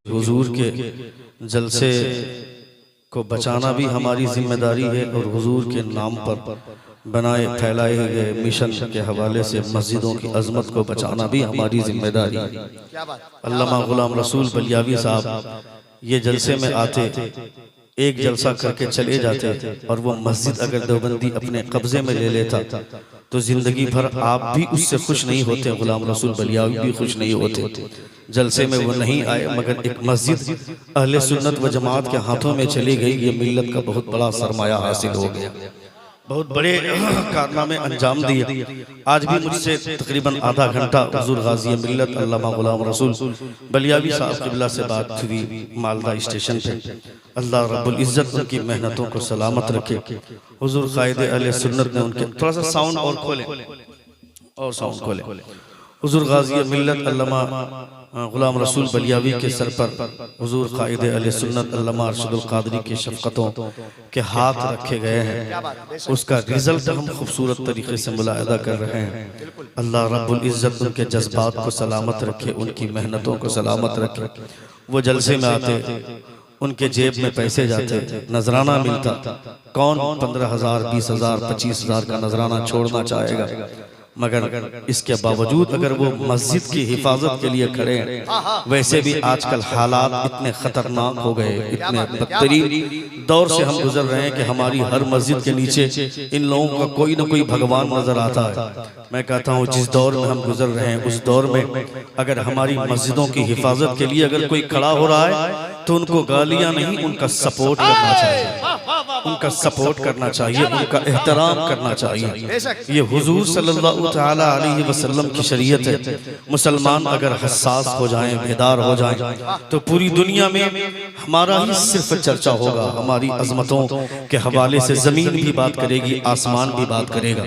हुजूर के जलसे को बचाना भी हमारी जिम्मेदारी है और हुजूर के नाम पर बनाए फैलाए गए मिशन के हवाले से मस्जिदों की अजमत को बचाना भी हमारी जिम्मेदारी है। अल्लामा गुलाम रसूल बलियावी साहब ये जलसे में आते, एक जलसा करके चले जाते और वो मस्जिद अगर देवबंदी अपने कब्जे में ले लेता तो जिंदगी भर आप भी उससे खुश नहीं होते, गुलाम रसूल बलियावी भी खुश नहीं होते। जलसे में वो नहीं आए मगर एक मस्जिद अहले सुन्नत व जमात के हाथों में चली गई, ये मिल्लत का बहुत बड़ा सरमाया हासिल हो गया, बहुत बड़े कारनामे अंजाम दिए। आज भी मुझसे तकरीबन आधा घंटा हुजूर गाजी मिल्लत अल्लामा गुलाम रसूल बलियावी साहब क़िबला से बात हुई मालदा स्टेशन पे। अल्लाह रब्बुल इज़्ज़त उनकी मेहनतों को सलामत रखे। हुजूर कायदे अहले सुन्नत ने उनके थोड़ा सा साउंड और खोले और साउंड खोले। हुजूर गाजी मिल्लत अल्लामा गुलाम रसूल बलियावी के सर पर हुजूर कायदे अहले सुन्नत अल्लामा अरशदुल क़ादरी की शफ़क़तों के हाथ रखे गए हैं, उसका रिजल्ट हम खूबसूरत तरीके से मुलाहिदा कर रहे हैं। अल्लाह रब्बुल इज़्ज़त उनके जज्बात को सलामत रखे, उनकी मेहनतों को सलामत रखे। वो जलसे में आते, उनके जेब में पैसे जाते, नजराना मिलता। कौन 15,000 20,000 25,000 का नजराना छोड़ना चाहेगा? मगर इसके बावजूद अगर वो मस्जिद की हिफाजत के लिए खड़े हैं, वैसे भी आजकल हालात इतने खतरनाक हो गए, इतने बदतरीन दौर से हम गुजर रहे हैं कि हमारी हर मस्जिद के नीचे इन लोगों का कोई ना कोई भगवान नजर आता है। मैं कहता हूँ जिस दौर में हम गुजर रहे हैं उस दौर में अगर हमारी मस्जिदों की हिफाजत के लिए अगर कोई खड़ा हो रहा है तो उनको गालियां नहीं, उनका सपोर्ट करना चाहिए, उनका सपोर्ट करना चाहिए, उनका एहतराम करना चाहिए। ये हुजूर सल्लल्लाहु तआला अलैहि वसल्लम की शरीयत है। मुसलमान अगर हसास हो जाएं, बेदार हो जाएं, तो पूरी दुनिया में हमारा ही सिर्फ चर्चा होगा। हमारी अजमतों के हवाले से जमीन भी बात करेगी, आसमान भी बात करेगा।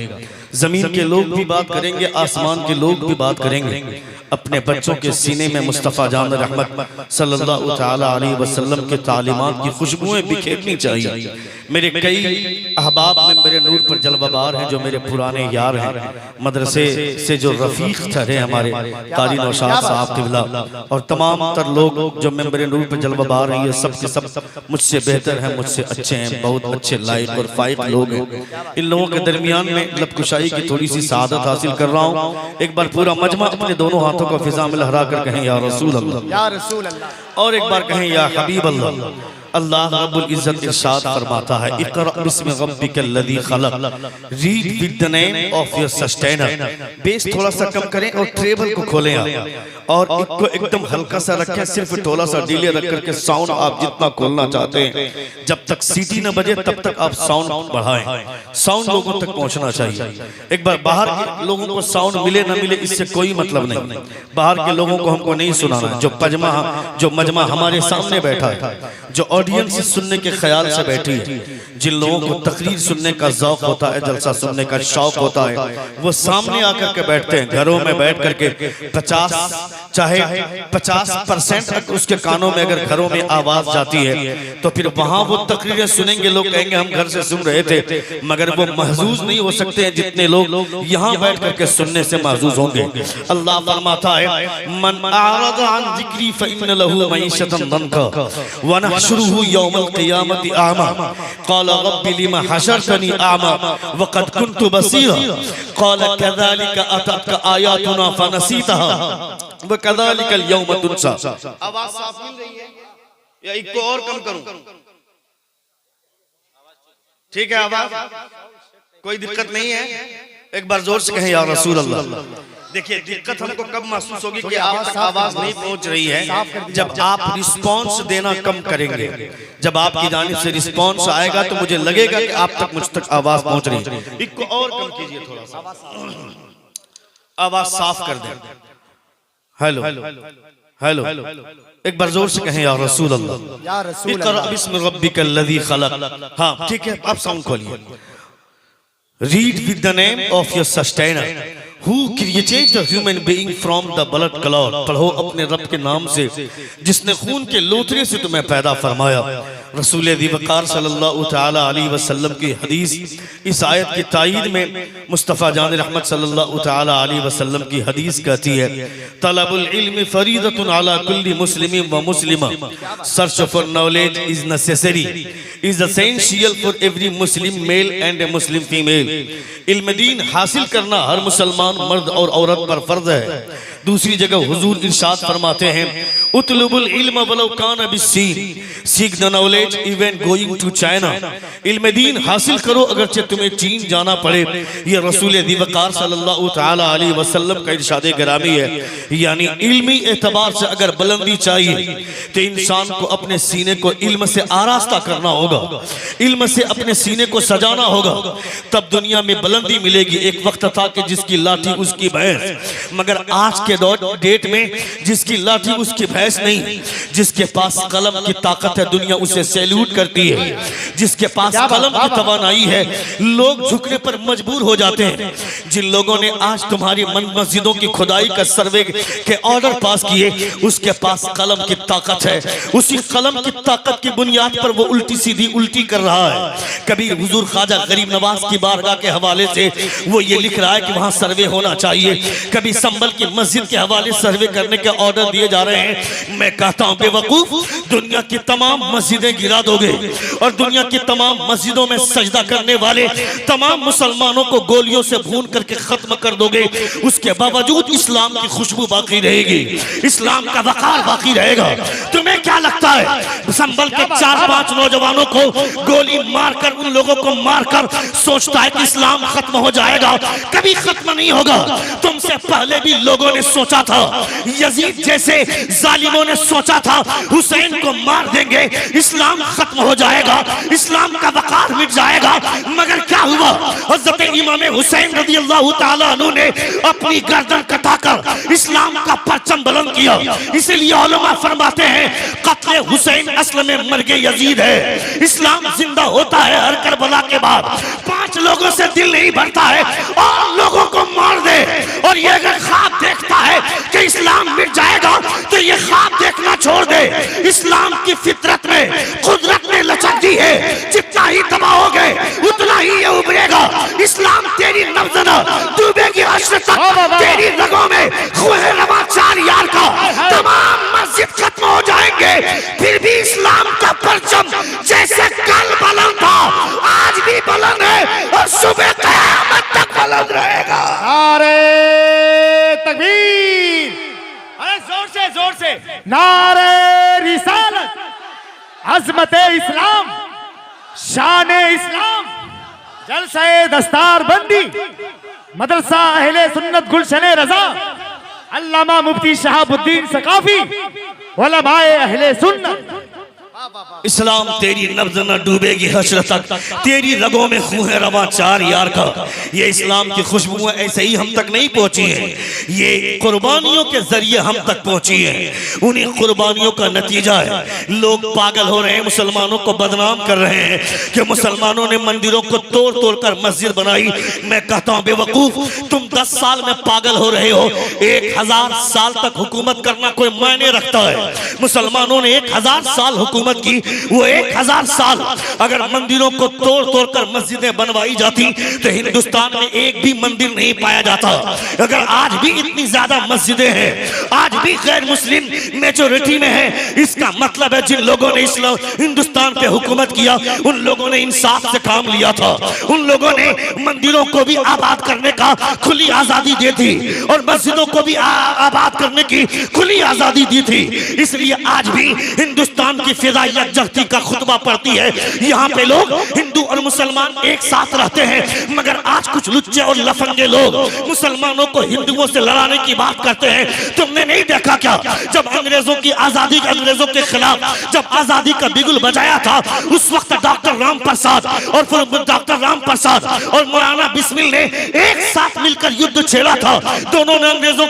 जमीन के लोग भी बात करेंगे, आसमान के लोग भी बात करेंगे। अपने बच्चों के सीने में मुस्तफ़ा जान रहमत सल्लल्लाहु तआला अलैहि वसल्लम के तालीमात की खुशबुएं बिखेरनी चाहिए। मेरे कई अहबाब में मेरे नूर पर जलवाबार हैं, जो मेरे पुराने यार हैं, मदरसे से जो रफीक थे हमारे कारी नौशाद साहब क़िबला और तमाम तर लोग जो मेरे नूर पर जलवाबार हैं, ये सब के सब मुझसे बेहतर हैं, मुझसे अच्छे हैं, बहुत अच्छे लायक और फाइक लोग हैं। इन लोगों के दरमियान में लबकुशाई की थोड़ी सी सादत हासिल कर रहा हूँ। एक बार पूरा मजमा अपने दोनों हाथों को फिजा में लहरा कर कहें या रसूल अल्लाह, या रसूल अल्लाह, और एक बार कहें या हबीब अल्लाह। अल्लाह रब्बुल इज़्ज़त इरशाद फरमाता है, इक़रा बिस्मि रब्बिकल लज़ी खलक़, read with the name of your sustainer. बेस थोड़ा सा कम करें और ट्रेबल को खोलें आप, और इसको एकदम हल्का सा रखें, सिर्फ थोड़ा सा डीले रख करके साउंड आप जितना खोलना चाहते हैं, जब तक सीटी न बजे तब तक आप साउंड बढ़ाएं। साउंड लोगों तक पहुंचना चाहिए। एक बार बाहर के लोगों को साउंड मिले न मिले इससे कोई मतलब नहीं, बाहर के लोगों को हमको नहीं सुनाना। जो मजमा हमारे सामने बैठा है, जो ऑडियंस सुनने के ख्याल से बैठी है, जिन लोगों को तकरीर सुनने का ज़ौक़ होता है, जलसा सुनने का शौक होता है, वो सामने आकर के बैठते हैं। घरों में बैठ करके 50% उसके कानों में अगर घरों में आवाज जाती है तो फिर वहां वो तकरीरें सुनेंगे, लोग कहेंगे हम घर से सुन रहे थे, मगर वो महजूज नहीं हो सकते हैं जितने लोग यहाँ बैठ करके सुनने से महजूज होंगे। अल्लाह फरमाता है, मन आरद अन ज़िक्री फ़इन्न लहू मईशतन दंका व नहशुरुहु यौमल क़ियामति आमा क़ाल रब्बि लिमा हशरतनी आमा व क़द कुन्तु बसीरा क़ाल कज़ालिका अततका आयातुना फनसीतहा व कज़ालिकल यौम तुनसा। आवाज साफ मिल रही है या इसको और कम करूं? ठीक है, आवाज कोई दिक्कत नहीं है? एक बार जोर से कहें या रसूल अल्लाह। देखिए दिक्कत हमको कब महसूस होगी कि आप तक आवाज नहीं पहुंच रही है, जब आप रिस्पांस देना कम करेंगे। जब आपकी जानिब से रिस्पांस आएगा तो मुझे लगेगा कि आप तक मुझ तक आवाज पहुंच रही है। इसको और कम कीजिए, थोड़ा सा आवाज साफ कर दें। हेलो हेलो, एक बार जोर से कहें या रसूल अल्लाह। इक़रा बिस्मि रब्बिकल लज़ी खलक़। हाँ ठीक है, आप साउंड खोलिए। Read with the name of your sustainer who created the human being from the blood clot. पढ़ो अपने रब के नाम से जिसने खून के लोथरे से तुम्हें पैदा फरमाया। रसूल दिवकार सल्लल्लाहु ताला अलैहि वसल्लम की हदीस इस आयत की तायीद में मुस्तफ़ा जान रहमत सल्लल्लाहु ताला अलैहि वसल्लम की हदीस कहती है, तलबुल इल्म फरीदतुन अला कुल्ली मुस्लिम व मुस्लिमा, search for knowledge is necessary, is essential for every Muslim male and a Muslim female. इल्म दीन हासिल करना हर मुसलमान मर्द और औरत पर फर्ज है। दूसरी जगह हुजूर इरशाद फरमाते हैं, उतलुबुल इल्म वलौ कान बिस्सीन, seek the knowledge even going to China. इल्म दीन हासिल करो अगरचे तुम्हें चीन जाना पड़े। ये रसूल दिवकार सल्लल्लाहु ताला अलैहि वसल्लम का इरशाद गिरामी है। यानी इल्मी एतबार से अगर बुलंदी चाहिए तो इंसान को अपने सीने को इल्म से आरास्ता करना होगा, इल्म से अपने सीने को सजाना होगा, तब दुनिया में बुलंदी मिलेगी। एक वक्त था कि जिसकी लाठी उसकी भैंस, मगर आज के डेट में जिसकी लाठी उसकी भैंस नहीं, जिसके पास कलम की ताकत है दुनिया उसे सैल्यूट करती है, जिसके पास कलम की तवानाई है लोग झुकने पर मजबूर हो जाते हैं। जिन लोगों ने आज तुम्हारी मस्जिदों की खुदाई का सर्वे के ऑर्डर पास किए उसके पास कलम की ताकत है, उसी कलम की ताकत की बुनियाद पर वो उल्टी सीधी उल्टी कर रहा है। कभी हुजूर ख्वाजा गरीब नवाज की बारगाह के हवाले से वो ये लिख रहा है कि वहां सर्वे होना चाहिए, कभी संभल की मस्जिद के हवाले सर्वे करने के ऑर्डर दिए जा रहे हैं। मैं कहता हूं बेवकूफ, दुनिया की तमाम मस्जिदें गिरा दोगे और दुनिया की तमाम मस्जिदों में सजदा करने वाले तमाम मुसलमानों को गोलियों से भून करके खत्म कर दोगे, उसके बावजूद इस्लाम की खुशबू बाकी रहेगी, इस्लाम का वकार बाकी रहेगा। तुम्हें क्या लगता है संभल के 4-5 नौजवानों को गोली मारकर, उन लोगों को मारकर सोचता है कि इस्लाम खत्म हो जाएगा? कभी खत्म नहीं होगा। तुमसे पहले भी लोगों ने सोचा था, यजीद जैसे जालिमों ने सोचा था हुसैन को मार देंगे इस्लाम खत्म हो जाएगा, इस्लाम का वकार मिट जाएगा, मगर क्या हुआ? हजरत इमाम हुसैन रज़ियल्लाहु ताला अन्हु ने अपनी गर्दन कटाकर इस्लाम का परचम बुलंद किया। इसलिए उलमा फरमाते हैं कत्ले हुसैन असल में मर्गे यजीद है, इस्लाम जिंदा होता है हर करबला के बाद। 5 लोगों से दिल नहीं भरता है और लोगों को मार दे, और ये अगर ख्वाब देखता है कि इस्लाम मिट जाएगा तो ये ख्वाब देखना छोड़ दे। इस्लाम की फितरत में कुदरत ने लचक दी है, जितना ही दबाओगे उतना ही ये उभरेगा। इस्लाम तेरी नब्ज़ न डूबेगी हश्र तक, तेरी रगों में खून रवा 4 यार का, तमाम मस्जिद खत्म हो जाएंगे फिर भी इस्लाम का परचम जैसे कल बुलंद था आज भी बुलंद है और सुबह क़यामत तक बुलंद रहेगा। नारे तकबीर, अरे जोर से नारे रिसालत, अज़मत इस्लाम, शान इस्लाम, जलसे दस्तार बंदी, मदरसा अहले सुन्नत गुलशन रजा, अल्लामा मुफ्ती शहाबुद्दीन सकाफी, उलमाए अहले सुन्नत। इस्लाम तेरी नब्ज़ न डूबेगी हश्र तक, तेरी रगों में खून रवा 4 यार का। ये इस्लाम की खुशबू ऐसे ही हम तक नहीं पहुंची है, ये कुर्बानियों के जरिए हम तक पहुंची है। उन्हीं कुर्बानियों का नतीजा है लोग पागल हो रहे हैं, मुसलमानों को बदनाम कर रहे हैं कि मुसलमानों ने मंदिरों को तोड़ तोड़ कर मस्जिद बनाई। मैं कहता हूं बेवकूफ, तुम 10 साल में पागल हो रहे हो, 1000 साल तक हुकूमत करना कोई मायने रखता है? मुसलमानों ने 1000 साल हुकूमत की, वो 1000 साल अगर मंदिरों को तोड़ तोड़ कर मस्जिदें बनवाई जाती तो हिंदुस्तान में एक भी मंदिर नहीं पाया जाता। अगर आज भी इतनी ज्यादा मस्जिदें हैं, आज भी गैर मुस्लिम मेजोरिटी में है, इसका मतलब है जिन लोगों ने इस्लाम हिंदुस्तान पे हुकूमत किया उन लोगों ने इंसाफ से काम लिया था, उन लोगों ने मंदिरों को भी आबाद करने का खुली आजादी दी थी और मस्जिदों को भी आबाद करने की खुली आजादी दी थी। इसलिए आज भी हिंदुस्तान की फिजा यकजहती का खुतबा पढ़ती है। यहाँ पे लोग हिंदू और मुसलमान एक साथ रहते हैं, मगर आज कुछ लुच्चे और लफंगे लोग मुसलमानों को हिंदुओं से लड़ाने की बात करते हैं। तुमने नहीं देखा क्या, जब अंग्रेजों की आजादी, अंग्रेजों के खिलाफ जब आजादी का बिगुल बजाया था, उस वक्त डॉक्टर राम प्रसाद और फिर डॉक्टर राम प्रसाद और मौलाना बिस्मिल ने एक साथ मिलकर युद्ध छेड़ा था। दोनों ने अंग्रेजों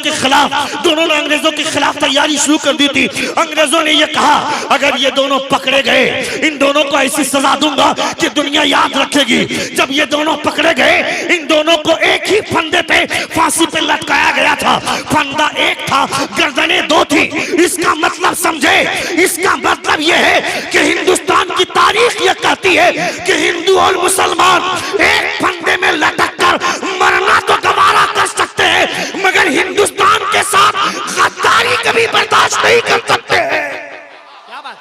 के खिलाफ तैयारी शुरू कर दी थी। अंग्रेजों ने यह कहा अगर ये दोनों पकड़े गए, इन दोनों को ऐसी सजा दूंगा कि दुनिया याद रखेगी। जब ये दोनों पकड़े गए, इन दोनों को एक ही फंदे पे फांसी पे लटकाया गया था। फंदा एक था, गर्दनें 2 थी। इसका मतलब मतलब समझे। इसका मतलब यह है कि हिंदुस्तान की तारीख यह कहती है कि हिंदू और मुसलमान एक फंदे में लटक कर मरना तो गवारा कर सकते हैं, मगर हिंदुस्तान के साथ गद्दारी कभी बर्दाश्त नहीं कर सकते हैं। क्या बात,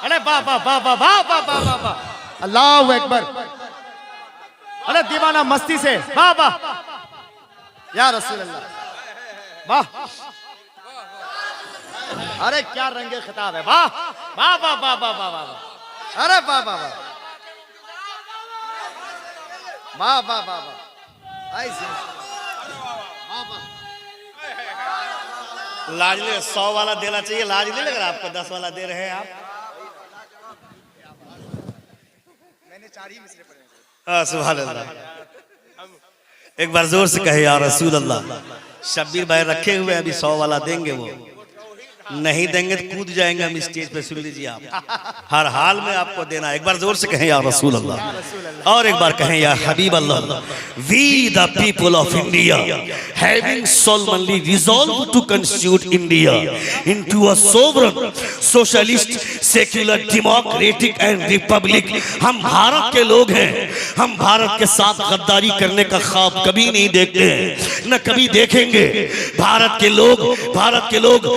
अरे वाह वाह वाह वाह वाह वाह वाह वाह वाह, अल्लाह अकबर। अरे दीवाना मस्ती से वाह वाह या रसूल अल्लाह, वाह। अरे क्या रंगे खिताब है, वाह वाह वाह वाह वाह वाह वाह, अरे वाह वाह वाह वाह वाह वाह वाह, ऐसे वाह वाह। लाज ले 100 वाला देना चाहिए, लाज नहीं लग रहा आपको 10 वाला दे रहे हैं आप। मैंने 4 ही मिसरे पढ़े। हाँ सुभान अल्लाह, एक बार जोर से कहे या रसूल अल्लाह। शब्बीर भाई रखे हुए अभी 100 वाला देंगे, वो नहीं देंगे तो कूद जाएंगे हम स्टेज पे। सुन लीजिए आप, हर हाल में आपको देना। एक बार जोर से कहें या रसूल अल्लाह, और एक बार कहें या हबीब अल्लाह। We the people of India having solemnly resolved to constitute India into a sovereign, socialist, secular, democratic and republic। हम भारत के लोग हैं, हम भारत के साथ गद्दारी करने का ख्वाब कभी नहीं देखते हैं, न कभी देखेंगे। भारत के लोग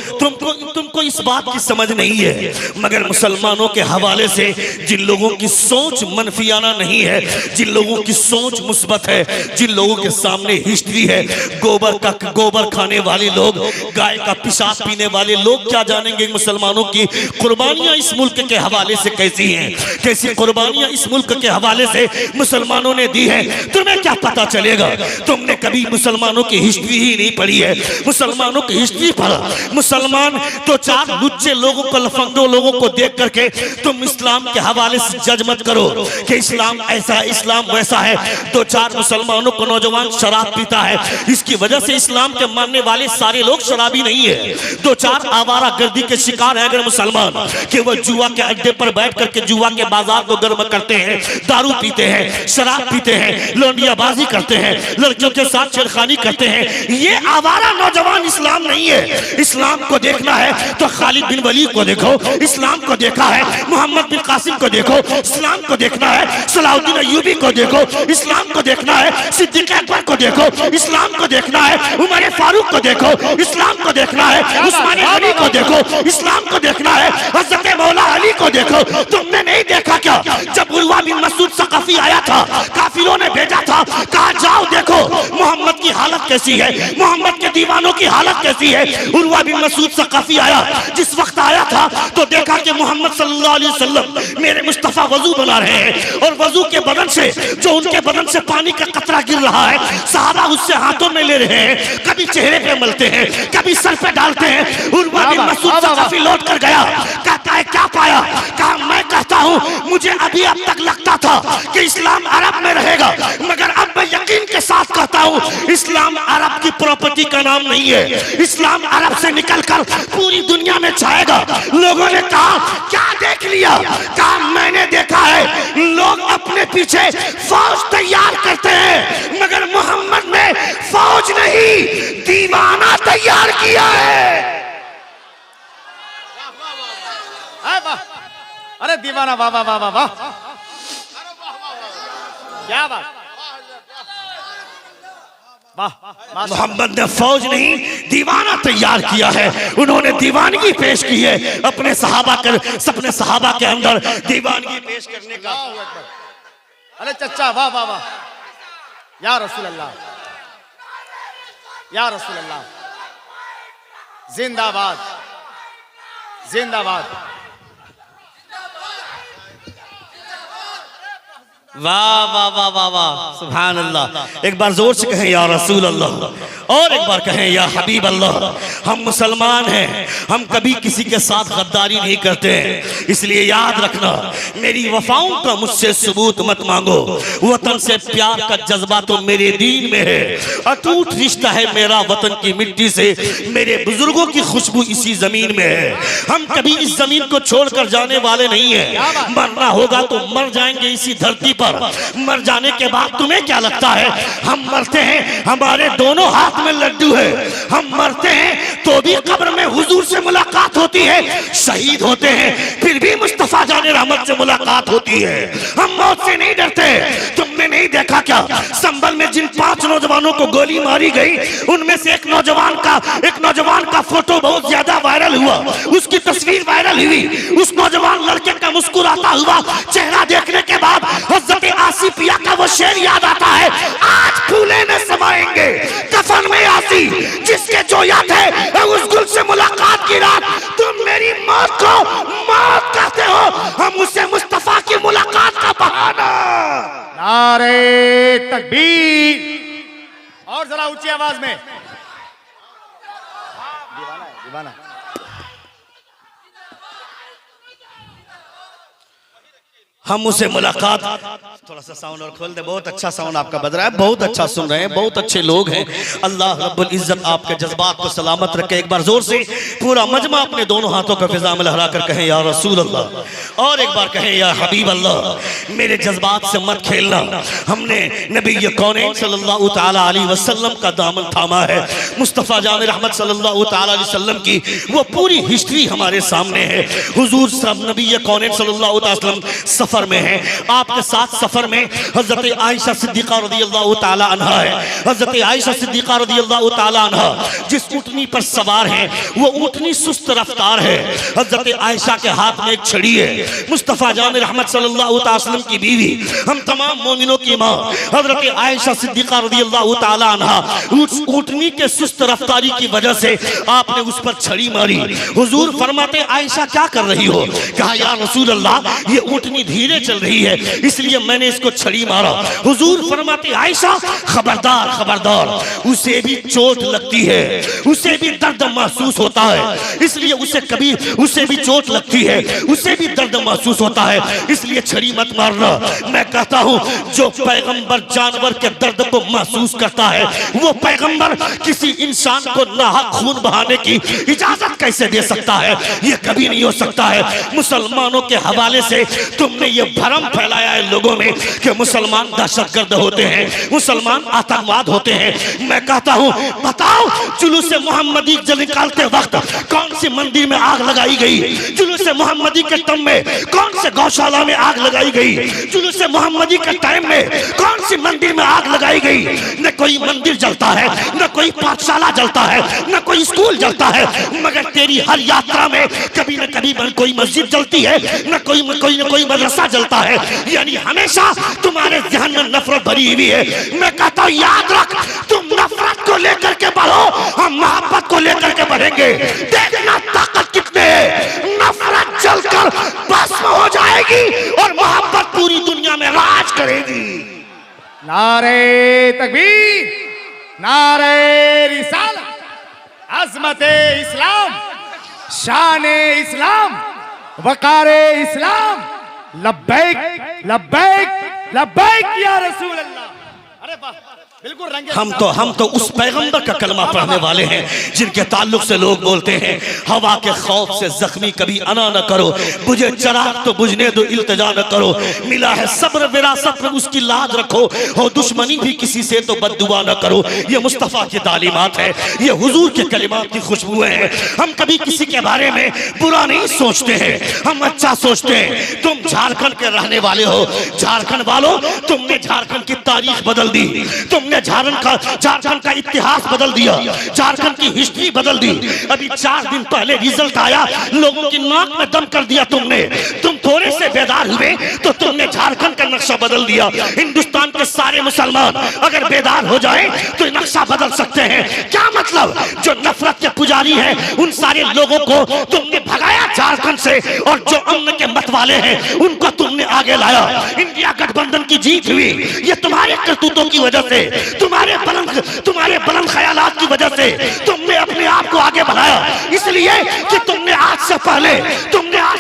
तुमको इस बात की समझ नहीं है, मगर मुसलमानों के हवाले से जिन लोगों की सोच मनफियाना नहीं है, जिन लोगों की सोच मुस्बत है, जिन लोगों के सामने हिस्ट्री है, गोबर खाने वाले लोग, गाय का पेशाब पीने वाले लोग क्या जानेंगे मुसलमानों की कुर्बानियां इस मुल्क के हवाले से कैसी हैं, कैसी कुर्बानियां इस मुल्क के हवाले से मुसलमानों ने दी है। तुम्हें क्या पता चलेगा, तुमने कभी मुसलमानों की हिस्ट्री ही नहीं पढ़ी है। मुसलमानों की हिस्ट्री पढ़ा, मुसलमान तो 4 लुच्चे लोगों को, लफंगों लोगों को देख करके तुम इस्लाम के हवाले से जज मत करो कि इस्लाम ऐसा है, इस्लाम वैसा है। 2-4 मुसलमानों को नौजवान शराब पीता है, इसकी वजह से इस्लाम के मानने वाले सारे लोग शराबी नहीं है। 2-4 आवारा गर्दी के शिकार है अगर मुसलमान, कि वो जुआ के अड्डे पर बैठ करके जुआ के बाजार को गर्म करते हैं, दारू पीते हैं, शराब पीते हैं, लौंडियाबाजी करते हैं, लड़कियों के साथ छेड़खानी करते हैं, ये आवारा नौजवान इस्लाम नहीं है। इस्लाम को देखना है तो खालिद बिन वलीद को देखो, इस्लाम को देखा है मोहम्मद बिन कासिम को देखो, इस्लाम को देखना है सलाउद्दीन अय्यूबी को देखो, इस्लाम को देखना है सिद्दीक अकबर को देखो, इस्लाम को देखना है उमर फारूक को देखो, इस्लाम को देखना है उस्मान गनी को देखो, इस्लाम को देखना है हजरत मौला अली को देखो। तुमने नहीं देखा क्या, जब उर्वा बिन मसूद सकाफी आया था, काफिरों ने भेजा था, कहा जाओ देखो मोहम्मद की हालत कैसी है, मोहम्मद के दीवानों की हालत कैसी है। उर्वा बिन मसूद सकाफी आया, जिस वक्त आया था तो देखा कि मोहम्मद सल्लल्लाहु अलैहि वसल्लम मेरे मुस्तफा वजू बना रहे हैं, और वजू के बदन से, जो उनके बदन से पानी का कतरा गिर रहा है, सहाबा उससे हाथों में ले रहे हैं, कभी चेहरे पे मलते हैं, कभी सर पे डालते हैं। उर्वा बिन मसूद सकाफी लौट कर गया, कहता है क्या पाया, कहा मैं कहता हूं मुझे अभी अब तक लगता था कि इस्लाम अरब में रहेगा, मगर अब मैं यकीन के साथ कहता हूं इस्लाम अरब की प्रॉपर्टी का नाम नहीं है, इस्लाम अरब से निकलकर पूरी दुनिया में छाएगा। लोगों ने कहा क्या देख लिया, कहा मैंने देखा है लोग अपने पीछे फौज तैयार करते हैं, मगर मोहम्मद ने फौज नहीं दीवाना तैयार किया है। अरे दीवाना वाह वाह वाह वाह वाह, क्या बात, मोहम्मद ने फौज नहीं दीवाना तैयार किया है। उन्होंने दीवानगी पेश की है अपने सहाबा के अंदर दीवानगी पेश करने का। अरे चच्चा वाह वाह वाह, या रसूल अल्लाह, या रसूल अल्लाह, जिंदाबाद जिंदाबाद। वाह वाह वाह वाह वाह, सुभान अल्लाह। एक बार जोर से कहें या रसूल अल्लाह, और एक बार कहें या हबीब अल्लाह। हम मुसलमान हैं, हम कभी किसी के साथ गद्दारी नहीं करते हैं, इसलिए याद रखना मेरी वफाओं का मुझसे सबूत मत मांगो। वतन से प्यार का जज्बा तो मेरे दीन में है, अटूट रिश्ता है मेरा वतन की मिट्टी से, मेरे बुजुर्गों की खुशबू इसी जमीन में है। हम कभी इस जमीन को छोड़कर जाने वाले नहीं है, मरना होगा तो मर जाएंगे इसी धरती पर, पर मर जाने के बाद तुम्हें क्या लगता है हम मरते हैं हमारे दोनों हाथ में लड्डू है, हम मरते हैं तो भी कब्र में हुजूर से मुलाकात होती है, शहीद होते हैं फिर भी मुस्तफा जाने रहमत से मुलाकात होती है। हम मौत से नहीं डरते। तुमने नहीं देखा क्या संभल में जिन 5 नौजवानों को गोली मारी गई उनमें से एक नौजवान का फोटो बहुत ज्यादा वायरल हुआ, उसकी तस्वीर वायरल हुई। उस नौजवान लड़के का मुस्कुराता हुआ चेहरा देखने के बाद हज़रत आसिफिया का वो शेर याद आता है, आज फूले न समाएंगे कफन में आसी जिसके जो याद है उस गुल से मुलाकात की रात। तुम मेरी मौत को मौत कहते हो, हम उसे मुस्तफा की मुलाकात का बहाना। नारे तकबीर, और जरा ऊंची आवाज में। दीवाना हम उसे मुलाकात, थोड़ा सा साउंड और खोल दे, बहुत अच्छा साउंड आपका बज रहा है, बहुत अच्छा सुन रहे हैं, बहुत अच्छे लोग हैं। अल्लाह रब्बुल इज्जत आपके जज्बात को सलामत रखे। एक बार जोर से पूरा मजमा अपने दोनों हाथों को फिजा में लहरा कर कहें या रसूल अल्लाह, और एक बार कहें या हबीब अल्लाह। मेरे जज्बात से मत खेलना, हमने नबी कौनैन सल्लल्लाहु तआला अलैहि वसल्लम का दामन थामा है। मुस्तफ़ा जान रहमत सल्लल्लाहु तआला अलैहि वसल्लम की वो पूरी हिस्ट्री हमारे सामने है। हुजूर सब नबी कौनैन सल्लल्लाहु तआला अलैहि वसल्लम सफर में है, आपके साथ सफर में हजरत आयशा सिद्दीका रज़ियल्लाहु ताला अन्हा है। हजरत आयशा सिद्दीका रज़ियल्लाहु ताला अन्हा जिस ऊँटनी पर सवार हैं वो ऊँटनी सुस्त रफ्तार है। हजरत आयशा के हाथ में एक छड़ी है। मुस्तफ़ा जान रहमत सल्लल्लाहु अलैहि वसल्लम की बीवी, हम तमाम मोमिनों की माँ हजरत आयशा सिद्दीका रज़ियल्लाहु ताला अन्हा, ऊँटनी के सुस्त रफ्तारी की वजह से आपने उस पर छड़ी मारी। हुजूर फरमाते आयशा क्या कर रही हो? कहा या रसूल अल्लाह ये ऊँटनी धीरे चल रही है इसलिए मैंने इसको छड़ी मारा। हुजूर फरमाते आयशा खबरदार खबरदार, उसे भी चोट लगती है, उसे भी दर्द महसूस होता है, इसलिए उसे भी चोट लगती है, उसे भी दर्द महसूस होता है, इसलिए छड़ी मत मारना। मैं कहता हूँ जो पैगंबर जानवर के दर्द को महसूस करता है वो पैगंबर किसी इंसान को नाहक खून बहाने की इजाजत कैसे दे सकता है? ये कभी नहीं हो सकता है। मुसलमानों के हवाले से तुमने ये भ्रम फैलाया है लोगों में कि मुसलमान दहशतगर्द होते हैं, मुसलमान आतंकवाद होते हैं। मैं कहता हूँ बताओ जुलूस मोहम्मदी निकालते वक्त कौन सी मंदिर में आग लगाई गई? जुलूस मोहम्मदी के तम में कौन से गौशाला में आग लगाई गई? जुलूस मोहम्मदी के टाइम में कौन सी मंदिर में आग लगाई गई? न कोई मंदिर जलता है, न कोई पाठशाला जलता है, न कोई स्कूल जलता है, मगर तेरी हर यात्रा में कभी न कभी कोई मस्जिद जलती है, न कोई मदरसा जलता है। यानी हमेशा तुम्हारे ज़हन में नफरत भरी हुई है। मैं कहता हूँ याद रख, तुम नफरत को लेकर के बढ़ो, हम मोहब्बत को लेकर के बढ़ेंगे। देखना ताकत कितने है, नफरत जलकर भस्म हो जाएगी और मोहब्बत पूरी दुनिया में राज करेगी। नारे तकबीर, नारे रिसालत, अज़मते इस्लाम, शाने इस्लाम, वकारे इस्लाम, लब्बैक लब्बैक लब्बैक या रसूल अल्लाह। अरे वाह, बिल्कुल हम तो उस पैगंबर का कलमा पढ़ने वाले हैं जिनके ताल्लुक से लोग बोलते हैं हवा के खौफ से जख्मी कभी अना न करो, बुझे चराग तो बुझने दो इल्तिजा न करो, मिला है सब्र विरासत में उसकी लाज रखो, हो दुश्मनी भी किसी से तो बद्दुआ न करो। ये मुस्तफ़ा की तालीमात है, ये हुजूर के कलिमात की खुशबुएं हैं। हम कभी किसी के बारे में बुरा नहीं सोचते हैं, हम अच्छा सोचते हैं। तुम झारखंड के रहने वाले हो, झारखंड वालों तुमने झारखंड की तारीख बदल दी, तुमने झारखंड का इतिहास बदल दिया, झारखंड की हिस्ट्री बदल दी। अभी 4 दिन पहले रिजल्ट आया, लोगों की नाक में दम कर दिया तुमने। तुम थोड़े से बेदार हुए तो तुमने झारखंड का नक्शा बदल दिया। हिंदुस्तान के सारे मुसलमान अगर बेदार हो जाए तो नक्शा बदल सकते हैं। क्या मतलब? जो नफरत के पुजारी हैं उन सारे लोगों को तुमने भगाया झारखंड से, और जो अमन के मत वाले हैं उनको तुमने आगे लाया। इंडिया गठबंधन की जीत हुई, ये तुम्हारे करतूतों की वजह से, तुम्हारे बुलंद ख्यालात की वजह से तुमने अपने आप को आगे बढ़ाया। इसलिए कि तुमने आज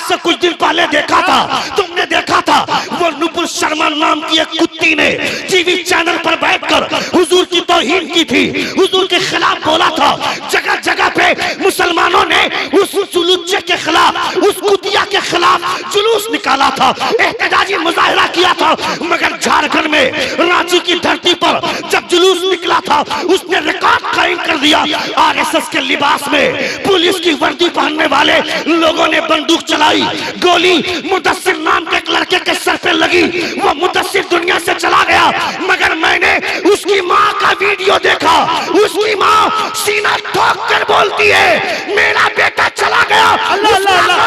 से कुछ दिन पहले देखा था वो नुपुर शर्मा नाम की एक कुत्ती ने टीवी चैनल पर बैठकर हुजूर की तौहीन की थी, हुजूर के खिलाफ बोला था। जगह जगह पे मुसलमानों ने उस सुलूचे के खिलाफ, उस कुतिया के खिलाफ जुलूस निकाला था, एहतजाजी मुजाहिरा किया था, मगर झारखंड में रांची की धरती पर जब जुलूस निकला था उसने रिकॉर्ड कायम कर दिया। आरएसएस के लिबास में पुलिस की वर्दी पहनने वाले लोगों ने बंदूक चलाई, गोली मुदस्सिर नाम के एक लड़के के सर पे लगी, वो मुदस्सिर दुनिया से चला गया। मगर मैंने उसकी माँ का वीडियो देखा, उसकी माँ सीना ठोक कर बोलती है मेरा बेटा चला गया,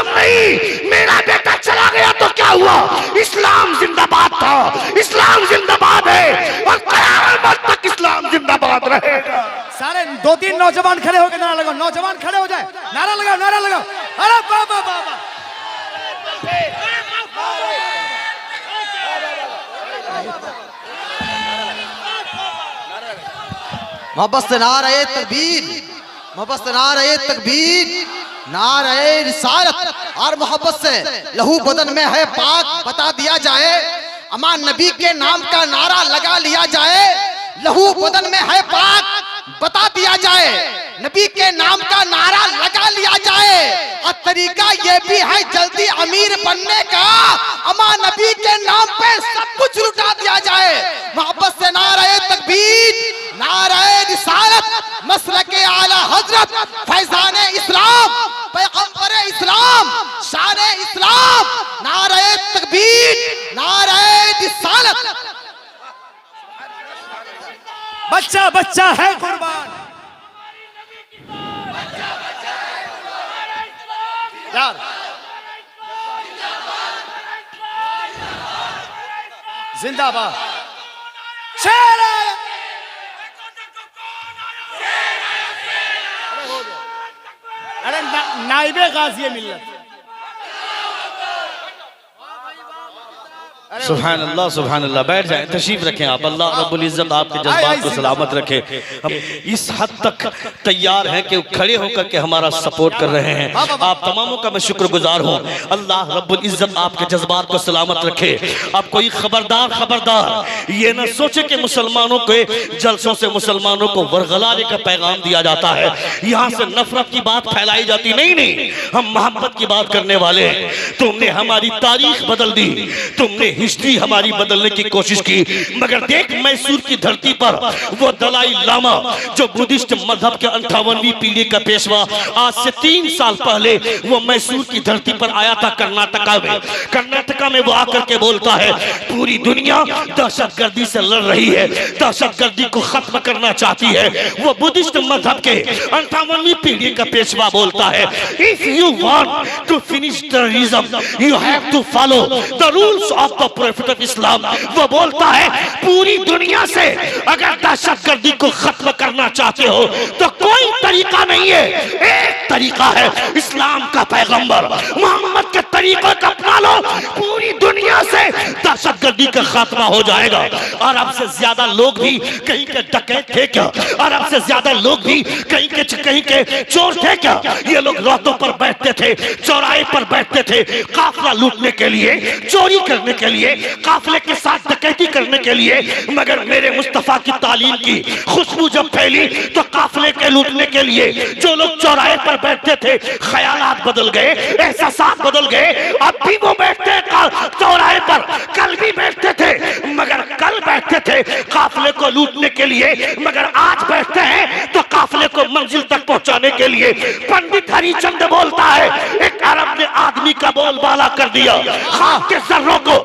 नहीं मेरा बेटा चला गया तो क्या हुआ, इस्लाम जिंदाबाद था, इस्लाम जिंदाबाद है और क़यामत तक इस्लाम जिंदाबाद रहेगा। सारे 2-3 नौजवान खड़े होकर नारा लगाओ, नौजवान खड़े हो जाए, नारा लगाओ, नारा लगाओ। अरे बाबा बाबा मोहब्बत से नारे तकबीर, मोहब्बत से नारे तकबीर, नारे रिसालत और मोहब्बत से लहू बदन में है पाक बता दिया जाए, अमान नबी के नाम का नारा लगा लिया जाए, लहू बदन में है पाक बता दिया जाए, नबी के नाम का नारा लगा लिया जाए। और तरीका ये भी है जल्दी अमीर बनने का, अमा नबी के नाम पे सब कुछ लुटा दिया जाए। मोहब्बत से नारे तकबीर, नारे रिसालत, मसलके आला हजरत, फैजाने इस्लाम, पैगंबरे इस्लाम, शाने इस्लाम, नारे तकबीर, नारे रिसालत। बच्चा बच्चा है कुर्बान, यार जिंदाबाद, शेर अरे नाइबे गाजी मिल्लत। सुभान अल्लाह, सुभान अल्लाह। बैठ जाएं, तशरीफ रखें आप। अल्लाह रब्बुल इज्जत आपके जज्बात को सलामत रखे। हम इस हद तक तैयार हैं कि खड़े होकर के हमारा सपोर्ट कर रहे हैं। आप तमामों का मैं शुक्रगुजार हूँ। अल्लाह रब्बुल इज्जत आपके जज्बात को सलामत रखे। अब कोई खबरदार खबरदार ये ना सोचे कि मुसलमानों के जलसों से मुसलमानों को वरगलाने का पैगाम दिया जाता है, यहाँ से नफरत की बात फैलाई जाती नहीं। नहीं, हम मोहब्बत की बात करने वाले हैं। तुमने हमारी तारीख बदल दी, तुमने हिस्ट्री हमारी बदलने की कोशिश की, मगर देख मैसूर की धरती पर वो दलाई लामा जो बुद्धिस्ट मजहब के 58वीं पीढ़ी का पेशवा आज से 3 साल पहले वो मैसूर की धरती पर आया था कर्नाटका में। कर्नाटका में वो आकर के बोलता है पूरी दुनिया दहशतगर्दी से लड़ रही है, दहशतगर्दी को खत्म करना चाहती है। वो बुद्धिस्ट मजहब के 58वीं पीढ़ी का पेशवा बोलता है if you want to finish terrorism you have to follow the rules of the prophet of Islam. वो बोलता है पूरी दुनिया से अगर दहशतगर्दी को खत्म करना चाहते हो तो कोई तरीका नहीं है, एक तरीका है इस्लाम का पैगंबर मोहम्मद के तरीकों को अपना लो, पूरी दुनिया से दहशतगर्दी का खात्मा हो जाएगा। अरब से ज्यादा लोग भी कहीं के डकैत थे क्या? अरब से ज्यादा लोग भी कहीं के चोर थे क्या? ये लोग रातों पर बैठते थे, चौराहे पर बैठते थे, काफिला लूटने के लिए, चोरी करने के लिए, काफिले के साथ डकैती करने के लिए। मगर मेरे मुस्तफा की तालीम की खुशबू जब फैली तो काफिले के लूटने के लिए जो लोग चौराहे पर बैठते थे ख्यालात बदल गए, एहसासात बदल गए। अब भी वो बैठते हैं चौराहे पर, कल भी बैठते थे, मगर कल बैठते थे काफिले को लूटने के लिए, मगर आज बैठते हैं तो काफिले को मंजिल तक पहुंचाने के लिए। पंडित हरिचंद बोलता है एक अरब ने आदमी का बोलबाला कर दिया, खाक के जर्रों को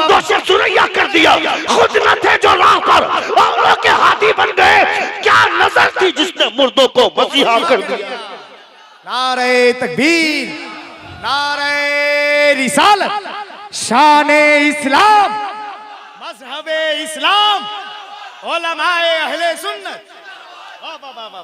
दोषे सुरैया कर दिया, खुद न थे जो राह पर औरों के हाथी बन गए। क्या नजर थी जिसने मुर्दों को मसीहा कर दिया। नारे तकबीर, नारे रिसालत, शाने इस्लाम, मजहबे इस्लाम, उलमाए अहले सुन्नत।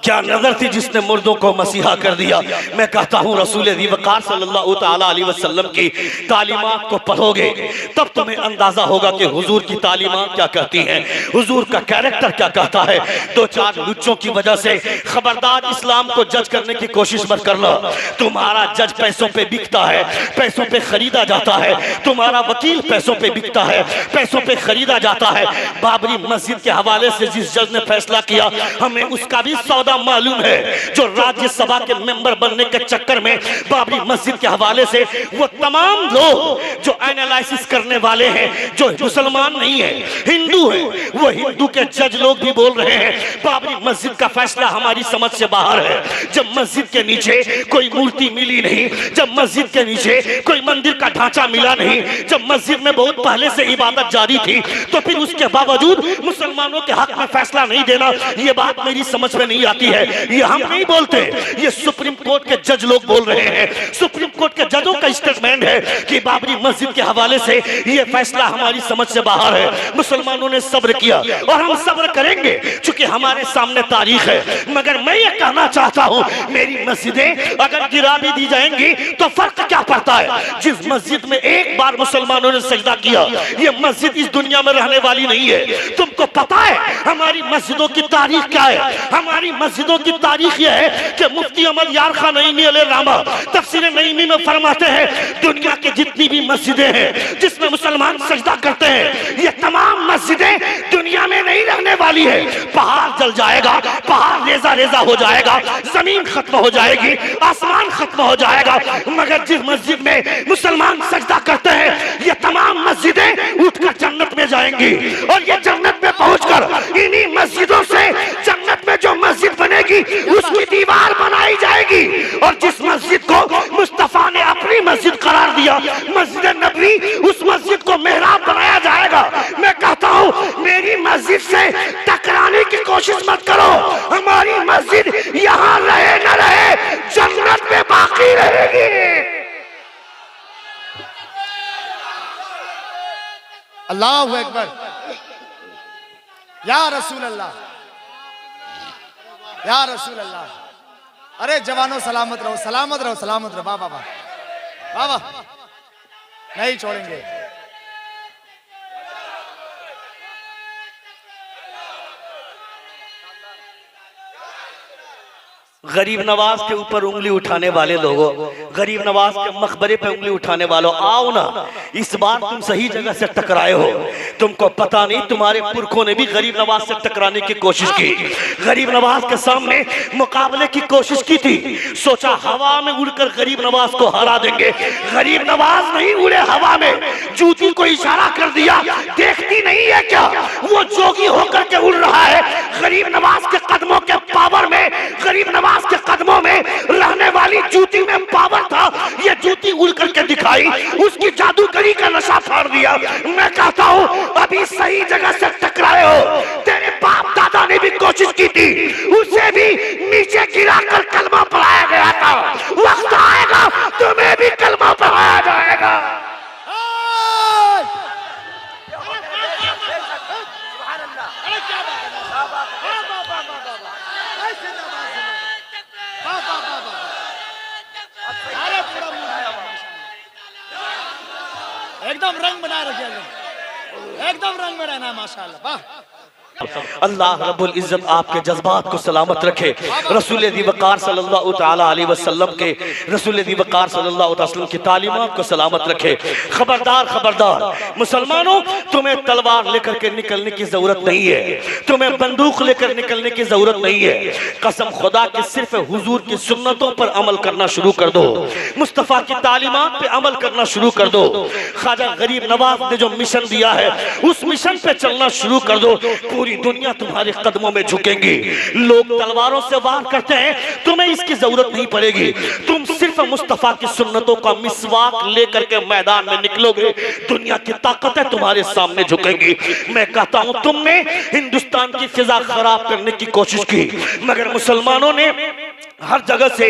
क्या नजर थी जिसने मुर्दों को मसीहा कर दिया। मैं कहता हूँ रसूल वक़ार सल्लल्लाहु तआला अलैहि वसल्लम की तालीमात को पढ़ोगे तब तुम्हें अंदाजा होगा कि हुजूर की तालीमात क्या कहती हैं, हुजूर का कैरेक्टर क्या कहता है। 2-4 लुच्चों की वजह से खबरदार इस्लाम को जज करने की कोशिश मत करना। तुम्हारा जज पैसों पे बिकता है, पैसों पे खरीदा जाता है। तुम्हारा वकील पैसों पे बिकता है, पैसों पे खरीदा जाता है। बाबरी मस्जिद के हवाले से जिस जज ने फैसला किया हमें उस उसका भी सौदा मालूम है। जो राज्यसभा के मेंबर बनने के चक्कर में बाबरी मस्जिद के हवाले से वो तमाम लोग जो एनालिसिस करने वाले हैं, जो मुसलमान नहीं है हिंदू है, वो हिंदू के जज लोग भी बोल रहे हैं बाबरी मस्जिद का फैसला हमारी समझ से बाहर है। जब मस्जिद के नीचे कोई मूर्ति मिली नहीं, जब मस्जिद के नीचे कोई मंदिर का ढांचा मिला नहीं, जब मस्जिद में बहुत पहले से इबादत जारी थी, तो फिर उसके बावजूद मुसलमानों के हक में फैसला नहीं देना, ये बात मेरी समझ में नहीं आती है। ये हम नहीं बोलते, ये सुप्रीम कोर्ट के जज लोग बोल रहे हैं। सुप्रीम कोर्ट के जजों का स्टेटमेंट है कि बाबरी मस्जिद के हवाले से ये फैसला हमारी समझ से बाहर है। मुसलमानों ने सब्र किया और हम सब्र करेंगे क्योंकि हमारे सामने तारीख है। मगर मैं ये कहना चाहता हूं, मेरी मस्जिदें अगर गिरा भी दी जाएंगी तो फर्क क्या पड़ता है। जिस मस्जिद में एक बार मुसलमानों ने सजदा किया, ये मस्जिद इस दुनिया में रहने वाली नहीं है। तुमको पता है हमारी मस्जिदों की तारीख क्या है? हमारी मस्जिदों की तारीख यह है कि मुफ्ती अहमद यार खान नईमी अलैहिर्रहमा तफसीर नईमी में फरमाते हैं, दुनिया के जितनी भी मस्जिदें हैं जिसमें मुसलमान सजदा करते हैं, ये तमाम मस्जिदें दुनिया में नहीं रहने वाली है। पहाड़ जल जाएगा, पहाड़ रेजा रेजा हो जाएगा, जमीन खत्म हो जाएगी, आसमान खत्म हो जाएगा, मगर जिस मस्जिद में मुसलमान सजदा करते हैं ये तमाम मस्जिदें उठकर जन्नत में जाएंगी। और ये जन्नत में पहुंचकर इन्हीं मस्जिदों से जन्नत में जो मस्जिद बनेगी उसकी दीवार बनाई जाएगी। और जिस मस्जिद को मुस्तफा ने अपनी मस्जिद करार दिया, मस्जिद नबवी, उस मस्जिद को मेहराब बनाया जाएगा। मैं कहता हूं मेरी मस्जिद से टकराने की कोशिश मत करो। हमारी मस्जिद यहाँ रहे न रहे जन्नत में बाकी रहेगी। अल्लाहु अकबर, या रसूल अल्लाह, या रसूल अल्लाह। अरे जवानों सलामत रहो, सलामत रहो, सलामत रहो। वाह वाह वाह वाह, नहीं छोड़ेंगे। गरीब नवाज के ऊपर उंगली उठाने वाले लोगों, गरीब नवाज के मकबरे पे उंगली उठाने वालों, आओ ना, इस बार तुम सही जगह से टकराए हो। तुमको पता नहीं तुम्हारे पुरखों ने भी गरीब नवाज से टकराने की कोशिश की, गरीब नवाज के सामने मुकाबले की कोशिश की थी। सोचा हवा में उड़कर गरीब नवाज को हरा देंगे, गरीब नवाज नहीं उड़े हवा में, जूती को इशारा कर दिया, देखती नहीं है क्या वो जोगी होकर के उड़ रहा है। गरीब नवाज के कदमों के पावर में, गरीब नवाज के कदमों में रहने वाली जूती में पावर था। ये जूती उड़ करके दिखाई, उसकी जादूगरी का नशा फाड़ दिया। मैं कहता हूं अभी सही जगह से टकराए हो। तेरे बाप दादा ने भी कोशिश की थी, उसे भी नीचे गिराकर कलमा पढ़ाया गया था। वक्त आएगा तुम्हें भी कलमा पढ़ाया जाएगा। एकदम रंग बना रखे, एकदम रंग में रहना, माशाअल्लाह। वाह, अल्लाह रब्बुल इज्जत आपके जज्बात को सलामत रखे। रसूल वक़ार सल्लल्लाहु तआला अलैहि वसल्लम के, रसूल वक़ार सल्लल्लाहु अलैहि वसल्लम की तालीमात को सलामत रखे। खबरदार खबरदार मुसलमानों, तुम्हें तलवार लेकर के निकलने की जरूरत नहीं है, तुम्हें बंदूक लेकर निकलने की जरूरत नहीं है। कसम खुदा की सिर्फ हुजूर की सुन्नतों पर अमल करना शुरू कर दो, मुस्तफ़ा की तालीमात पे अमल करना शुरू कर दो। ख्वाजा गरीब नवाज ने जो मिशन दिया है उस मिशन पे चलना शुरू कर दो, पूरी दुनिया तुम्हारे कदमों में झुकेंगी। लोग तलवारों से वार करते हैं, तुम्हें इसकी जरूरत नहीं पड़ेगी। तुम सिर्फ मुस्तफा की सुन्नतों का मिसवाक लेकर के मैदान में निकलोगे, दुनिया की ताकतें तुम्हारे सामने झुकेंगी। मैं कहता हूं तुमने हिंदुस्तान की फिजा खराब करने की कोशिश की, मगर मुसलमानों ने हर जगह से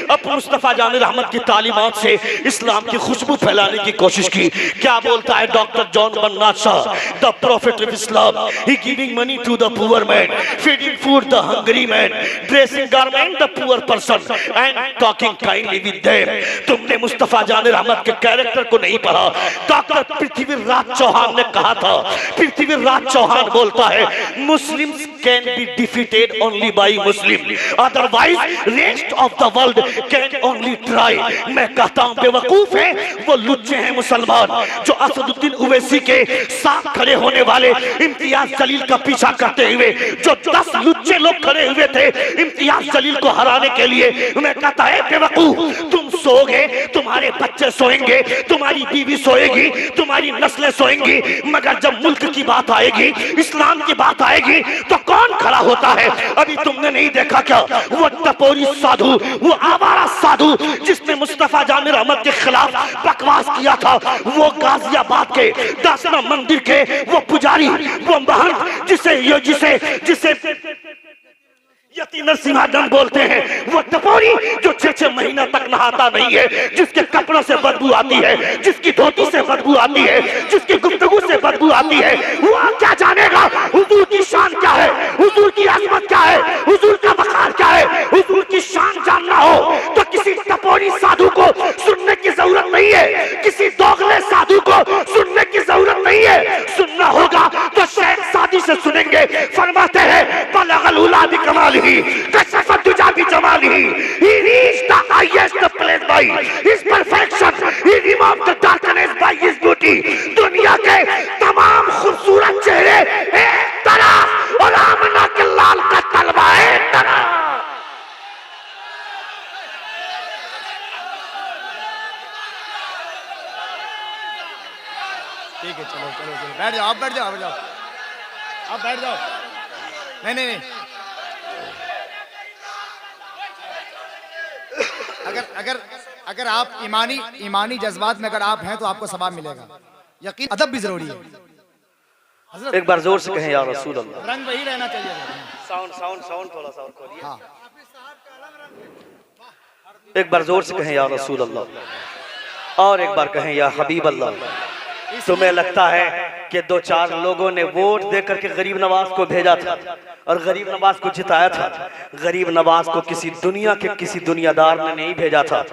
अपने मुस्तफा जान रहमत की तालीमात से इस्लाम की खुशबू फैलाने की कोशिश की। क्या बोलता है doctor John Bannat Shah, the prophet of Islam, he giving money to the poor man, feeding food the hungry man, dressing garment the poor person and talking kindly with them. तुमने मुस्तफा जान रहमत के कैरेक्टर को नहीं पढ़ा। Doctor Prithviraj Chauhan ने कहा था, पृथ्वीराज चौहान बोलता है Muslims can be defeated only by Muslim, otherwise rest of the world can only try. मैं कहता हूँ बेवकूफ है वो लुच्चे हैं मुसलमान जो असदुद्दीन ओवैसी के साथ खड़े होने वाले इम्तियाज जलील का पीछा करते हुए जो 10 लुच्चे लोग खड़े हुए थे इम्तियाज जलील को हराने के लिए। मैं कहता है बेवकूफ, तुम सोओगे, तुम्हारे बच्चे सोएंगे, तुम्हारी बीवी सोएगी, तुम्हारी नस्लें सोएंगी, मगर जब मुल्क की बात आएगी, इस्लाम की बात आएगी तो कौन खड़ा होता है? अभी तुमने नहीं देखा क्या वो टपोरी साधु, वो आवारा साधु जिसने मुस्तफा जामिर अहमद के खिलाफ बकवास किया था, वो गाजियाबाद के दासना मंदिर के वो पुजारी, वो महंत जिसे यति नरसिंहादन बोलते हैं, वो टपोरी जो 6-6 महीना तक नहाता नहीं है, जिसके कपड़ों से बदबू आती है, जिसकी धोती से बदबू आती है, जिसकी गुफ्तगू से बदबू आती है, वो क्या जानेगा हुजूर की शान क्या है, हुजूर की अजमत क्या है, हुजूर का वकार क्या है? हुजूर की शान जानना हो तो किसी टपोरी साधु को सुनने की जरूरत नहीं है, किसी दोगले साधु को सुनने की जरूरत नहीं है। सुनना होगा तो शेख सादी से सुनेंगे। फरमाते हैं बलगल उला भी कमाली, कशफत दुजा भी Jamali, he reached the highest place by his perfection, he removed the darkness by his beauty। दुनिया के तमाम खूबसूरत चेहरे एक तरफ और आमना के लाल का तलवा एक तरफ। ठीक है, चलो चलो चलो बैठ जाओ, आप बैठ जाओ, आप बैठ जाओ। नहीं अगर आप ईमानी जज्बात में अगर आप हैं तो आपको सवाब मिलेगा। यकीन अदब भी जरूरी है। एक बार जोर से कहें या रसूल अल्लाह। रंग वही रहना चाहिए। साउंड थोड़ा सा और खोलिए। हाँ। एक बार जोर से कहें या रसूल अल्लाह, और एक बार कहें या हबीब अल्लाह। तुम्हें लगता है कि 2-4 लोगों ने वोट देकर के गरीब नवाज को भेजा था और गरीब नवाज को जिताया था? गरीब नवाज को किसी दुनिया के किसी दुनियादार ने नहीं भेजा था,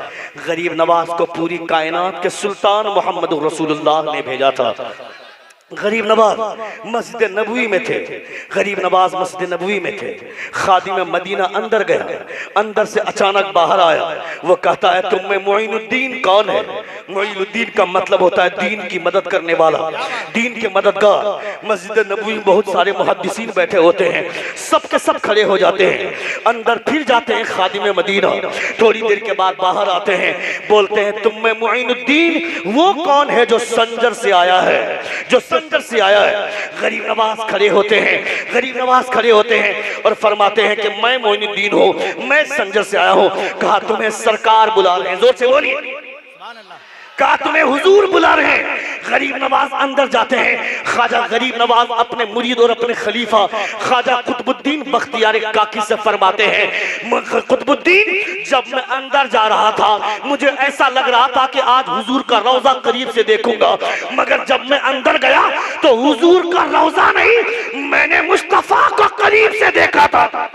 गरीब नवाज को पूरी कायनात के सुल्तान मोहम्मद रसूलुल्लाह ने भेजा था। गरीब नवाज मस्जिद नबवी में थे, गरीब नवाज मस्जिद नबवी में थे, खादिम मदीना अंदर गया, अंदर से अचानक बाहर आया, वो कहता है तुम में मोइनुद्दीन कौन है? मोइनुद्दीन का मतलब होता है दीन की मदद करने वाला, दीन के मददगार। मस्जिद नबवी में बहुत सारे मुहद्दिसीन बैठे होते हैं, सब के सब खड़े हो जाते हैं, अंदर फिर जाते हैं खादिम मदीना, थोड़ी देर के बाद बाहर आते हैं, बोलते हैं तुम में मोइनुद्दीन वो कौन है जो संजर से आया है, जो संजर से आया है? गरीब नवाज खड़े होते हैं, गरीब नवाज खड़े होते हैं और फरमाते हैं कि मैं मोइनुद्दीन हूँ, मैं संजर से आया हूँ। कहा तुम्हें सरकार बुला रहे हैं, जोर से बोलिए। कहा तुम्हें हुजूर बुला रहे हैं। गरीब नवाज अंदर जाते हैं। ख्वाजा गरीब नवाज अपने मुरीद और अपने खलीफा ख्वाजा कुतुबुद्दीन बख्तियार काकी से फरमाते हैं, कुतुबुद्दीन जब मैं अंदर जा रहा था मुझे ऐसा लग रहा था कि आज हुजूर का रौजा करीब से देखूंगा, मगर जब मैं अंदर गया तो हुजूर का रौजा नहीं, मैंने मुस्तफा को करीब से देखा था,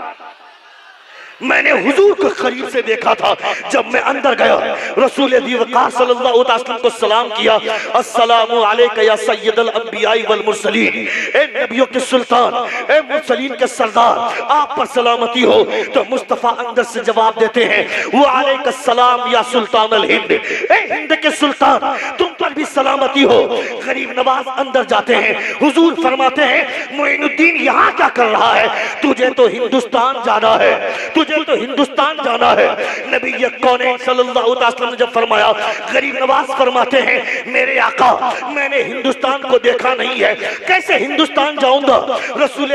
मैंने हुजूर को करीब से देखा था। जब मैं अंदर गया रसूल दी वक़ार सल्लल्लाहु अलैहि वसल्लम को सलाम किया, अस्सलामु अलैका या सय्यदल अंबिया वल मुरसलीन, ए नबियों के सुल्तान, ए मुरसलीन के सरदार, आप पर सलामती हो। तो मुस्तफा अंदर से जवाब देते हैं, व अलैका सलाम या सुल्तान अल हिंद, ए हिंद के सुल्तान तुम पर भी सलामती हो। गरीब नवाज अंदर जाते हैं, हुजूर फरमाते हैं मोइनुद्दीन यहाँ क्या कर रहा है? तुझे तो हिंदुस्तान जाना है, तुझे तो हिंदुस्तान जाना है। नबी कौन सल्लल्लाहु अलैहि वसल्लम ने जब फरमाया, गरीब नवाज फरमाते हैं मेरे आका मैंने हिंदुस्तान को देखा नहीं है, कैसे हिंदुस्तान जाऊंगा? रसूल